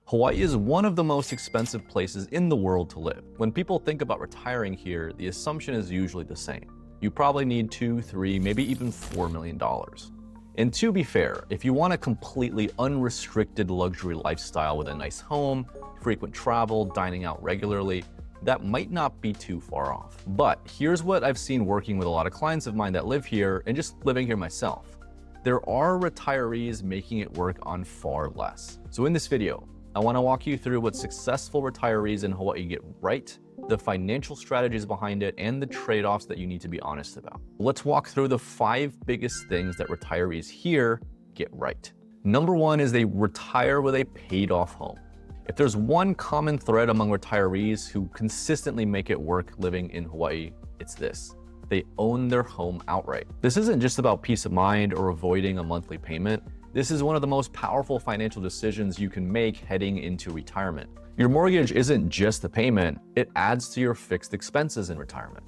Hawaii is one of the most expensive places in the world to live. When people think about retiring here, the assumption is usually the same. You probably need $2, $3, maybe even $4 million. And to be fair, if you want a completely unrestricted luxury lifestyle with a nice home, frequent travel, dining out regularly, that might not be too far off. But here's what I've seen working with a lot of clients of mine that live here and just living here myself. There are retirees making it work on far less. So in this video, I want to walk you through what successful retirees in Hawaii get right, the financial strategies behind it, and the trade-offs that you need to be honest about. Let's walk through the 5 biggest things that retirees here get right. Number 1 is they retire with a paid-off home. If there's one common thread among retirees who consistently make it work living in Hawaii, it's this: they own their home outright. This isn't just about peace of mind or avoiding a monthly payment. This is one of the most powerful financial decisions you can make heading into retirement. Your mortgage isn't just a payment, it adds to your fixed expenses in retirement.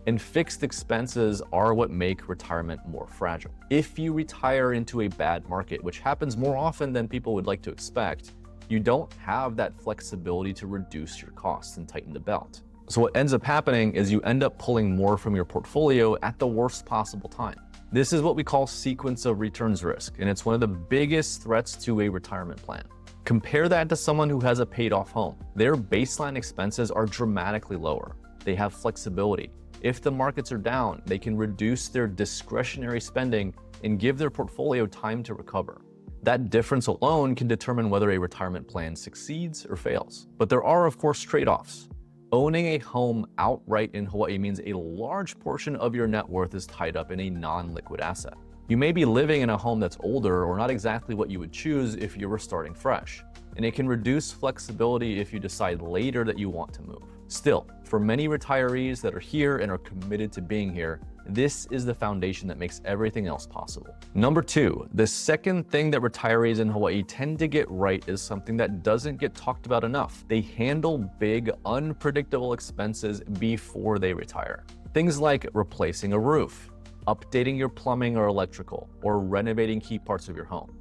And fixed expenses are what make retirement more fragile. If you retire into a bad market, which happens more often than people would like to expect, you don't have that flexibility to reduce your costs and tighten the belt. So what ends up happening is you end up pulling more from your portfolio at the worst possible time. This is what we call sequence of returns risk, and it's one of the biggest threats to a retirement plan. Compare that to someone who has a paid-off home. Their baseline expenses are dramatically lower. They have flexibility. If the markets are down, they can reduce their discretionary spending and give their portfolio time to recover. That difference alone can determine whether a retirement plan succeeds or fails. But there are, of course, trade-offs. Owning a home outright in Hawaii means a large portion of your net worth is tied up in a non-liquid asset. You may be living in a home that's older or not exactly what you would choose if you were starting fresh, and it can reduce flexibility if you decide later that you want to move. Still, for many retirees that are here and are committed to being here, this is the foundation that makes everything else possible. Number 2, the second thing that retirees in Hawaii tend to get right is something that doesn't get talked about enough. They handle big, unpredictable expenses before they retire. Things like replacing a roof, updating your plumbing or electrical, or renovating key parts of your home.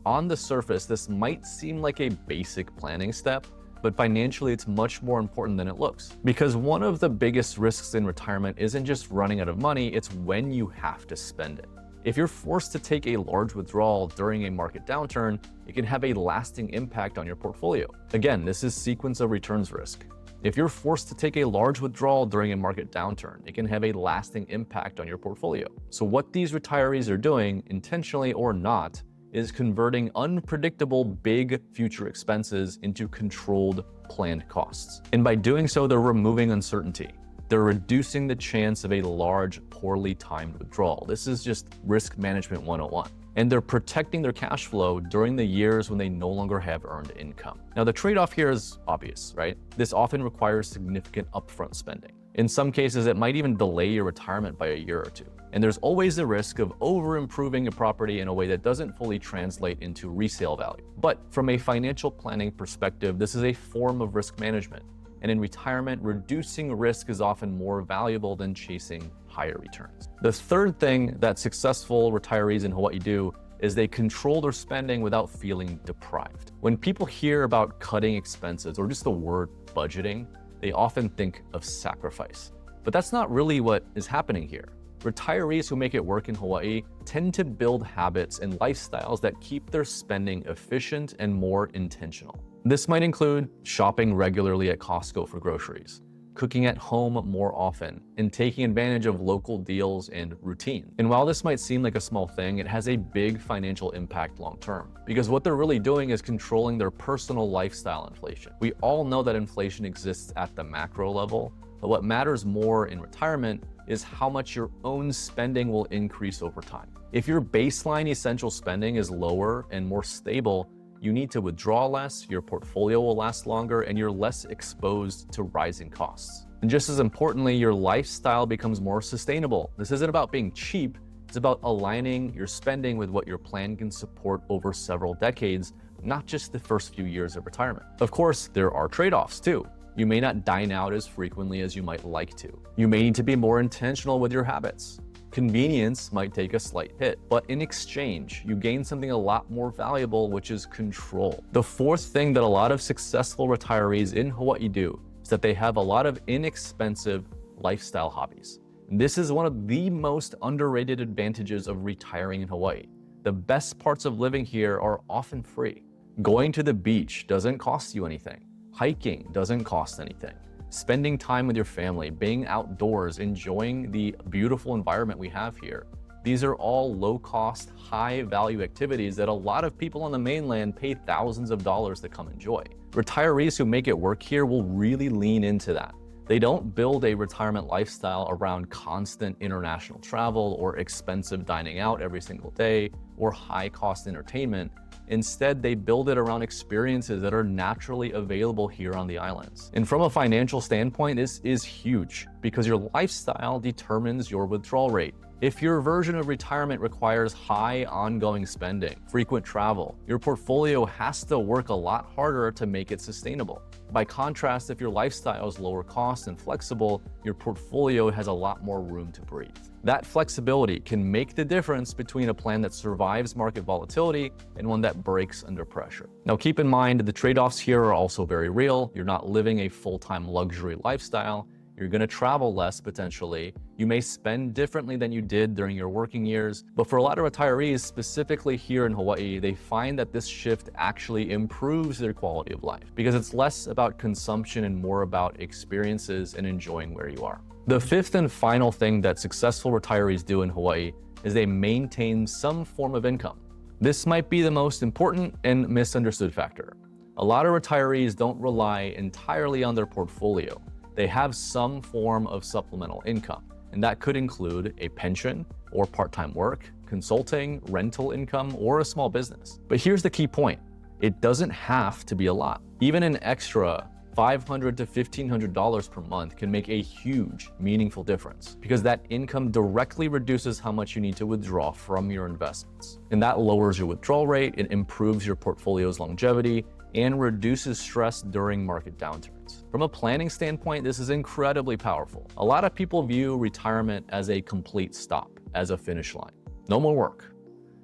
On the surface, this might seem like a basic planning step, but financially it's much more important than it looks. Because one of the biggest risks in retirement isn't just running out of money, it's when you have to spend it. If you're forced to take a large withdrawal during a market downturn, it can have a lasting impact on your portfolio. Again, this is sequence of returns risk. If you're forced to take a large withdrawal during a market downturn, it can have a lasting impact on your portfolio. So what these retirees are doing, intentionally or not, is converting unpredictable big future expenses into controlled, planned costs. And by doing so, they're removing uncertainty. They're reducing the chance of a large, poorly timed withdrawal. This is just risk management 101. And they're protecting their cash flow during the years when they no longer have earned income. Now, the trade-off here is obvious, right? This often requires significant upfront spending. In some cases, it might even delay your retirement by a year or two. And there's always the risk of over-improving a property in a way that doesn't fully translate into resale value. But from a financial planning perspective, this is a form of risk management. And in retirement, reducing risk is often more valuable than chasing higher returns. The third thing that successful retirees in Hawaii do is they control their spending without feeling deprived. When people hear about cutting expenses or just the word budgeting, they often think of sacrifice. But that's not really what is happening here. Retirees who make it work in Hawaii tend to build habits and lifestyles that keep their spending efficient and more intentional. This might include shopping regularly at Costco for groceries, cooking at home more often, and taking advantage of local deals and routine. And while this might seem like a small thing, it has a big financial impact long term, because what they're really doing is controlling their personal lifestyle inflation. We all know that inflation exists at the macro level, but what matters more in retirement is how much your own spending will increase over time. If your baseline essential spending is lower and more stable, you need to withdraw less, your portfolio will last longer, and you're less exposed to rising costs. And just as importantly, your lifestyle becomes more sustainable. This isn't about being cheap, it's about aligning your spending with what your plan can support over several decades, not just the first few years of retirement. Of course, there are trade-offs too. You may not dine out as frequently as you might like to. You may need to be more intentional with your habits. Convenience might take a slight hit, but in exchange, you gain something a lot more valuable, which is control. The fourth thing that a lot of successful retirees in Hawaii do is that they have a lot of inexpensive lifestyle hobbies. This is one of the most underrated advantages of retiring in Hawaii. The best parts of living here are often free. Going to the beach doesn't cost you anything. Hiking doesn't cost anything. Spending time with your family, being outdoors, enjoying the beautiful environment we have here. These are all low-cost, high-value activities that a lot of people on the mainland pay thousands of dollars to come enjoy. Retirees who make it work here will really lean into that. They don't build a retirement lifestyle around constant international travel or expensive dining out every single day or high-cost entertainment. Instead, they build it around experiences that are naturally available here on the islands. And from a financial standpoint, this is huge because your lifestyle determines your withdrawal rate. If your version of retirement requires high ongoing spending, frequent travel, your portfolio has to work a lot harder to make it sustainable. By contrast, if your lifestyle is lower cost and flexible, your portfolio has a lot more room to breathe. That flexibility can make the difference between a plan that survives market volatility and one that breaks under pressure. Now, keep in mind, the trade-offs here are also very real. You're not living a full-time luxury lifestyle. You're going to travel less potentially. You may spend differently than you did during your working years. But for a lot of retirees, specifically here in Hawaii, they find that this shift actually improves their quality of life because it's less about consumption and more about experiences and enjoying where you are. The fifth and final thing that successful retirees do in Hawaii is they maintain some form of income. This might be the most important and misunderstood factor. A lot of retirees don't rely entirely on their portfolio. They have some form of supplemental income, and that could include a pension or part-time work, consulting, rental income, or a small business. But here's the key point. It doesn't have to be a lot. Even an extra $500 to $1,500 per month can make a huge, meaningful difference because that income directly reduces how much you need to withdraw from your investments. And that lowers your withdrawal rate, it improves your portfolio's longevity, and reduces stress during market downturns. From a planning standpoint, this is incredibly powerful. A lot of people view retirement as a complete stop, as a finish line. No more work.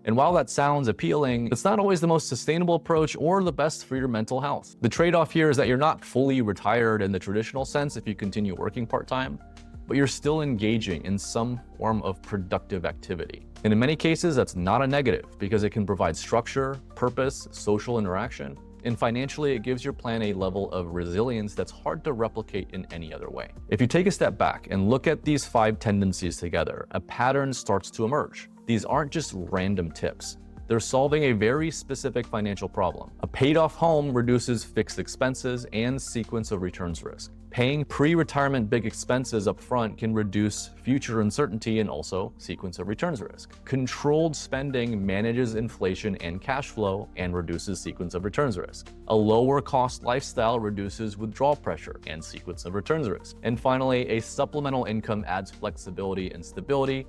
And while that sounds appealing, it's not always the most sustainable approach or the best for your mental health. The trade-off here is that you're not fully retired in the traditional sense if you continue working part-time, but you're still engaging in some form of productive activity. And in many cases, that's not a negative because it can provide structure, purpose, social interaction, and financially, it gives your plan a level of resilience that's hard to replicate in any other way. If you take a step back and look at these 5 tendencies together, a pattern starts to emerge. These aren't just random tips. They're solving a very specific financial problem. A paid-off home reduces fixed expenses and sequence of returns risk. Paying pre-retirement big expenses up front can reduce future uncertainty and also sequence of returns risk. Controlled spending manages inflation and cash flow and reduces sequence of returns risk. A lower cost lifestyle reduces withdrawal pressure and sequence of returns risk. And finally, a supplemental income adds flexibility and stability,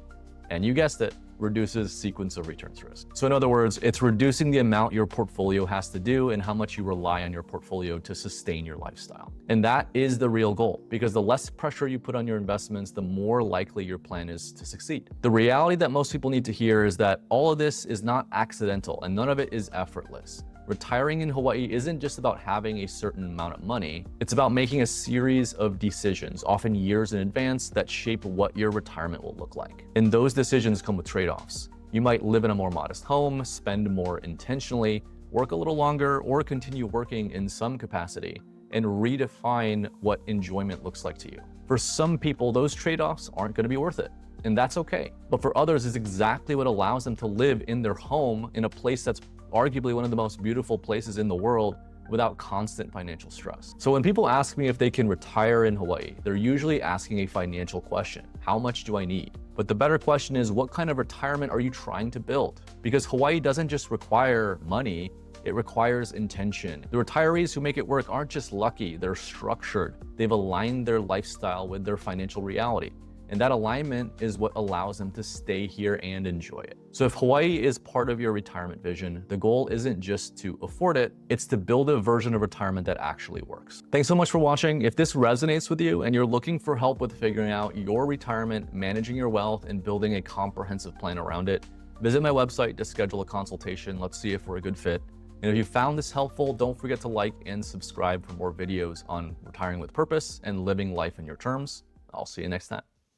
and you guessed it, reduces sequence of returns risk. So in other words, it's reducing the amount your portfolio has to do and how much you rely on your portfolio to sustain your lifestyle. And that is the real goal, because the less pressure you put on your investments, the more likely your plan is to succeed. The reality that most people need to hear is that all of this is not accidental and none of it is effortless. Retiring in Hawaii isn't just about having a certain amount of money. It's about making a series of decisions, often years in advance, that shape what your retirement will look like. And those decisions come with trade-offs. You might live in a more modest home, spend more intentionally, work a little longer, or continue working in some capacity and redefine what enjoyment looks like to you. For some people, those trade-offs aren't going to be worth it. And that's okay. But for others, it's exactly what allows them to live in their home in a place that's arguably one of the most beautiful places in the world without constant financial stress. So when people ask me if they can retire in Hawaii, they're usually asking a financial question. How much do I need? But the better question is, what kind of retirement are you trying to build? Because Hawaii doesn't just require money, it requires intention. The retirees who make it work aren't just lucky, they're structured. They've aligned their lifestyle with their financial reality. And that alignment is what allows them to stay here and enjoy it. So if Hawaii is part of your retirement vision, the goal isn't just to afford it, it's to build a version of retirement that actually works. Thanks so much for watching. If this resonates with you and you're looking for help with figuring out your retirement, managing your wealth, and building a comprehensive plan around it, visit my website to schedule a consultation. Let's see if we're a good fit. And if you found this helpful, don't forget to like and subscribe for more videos on retiring with purpose and living life in your terms. I'll see you next time.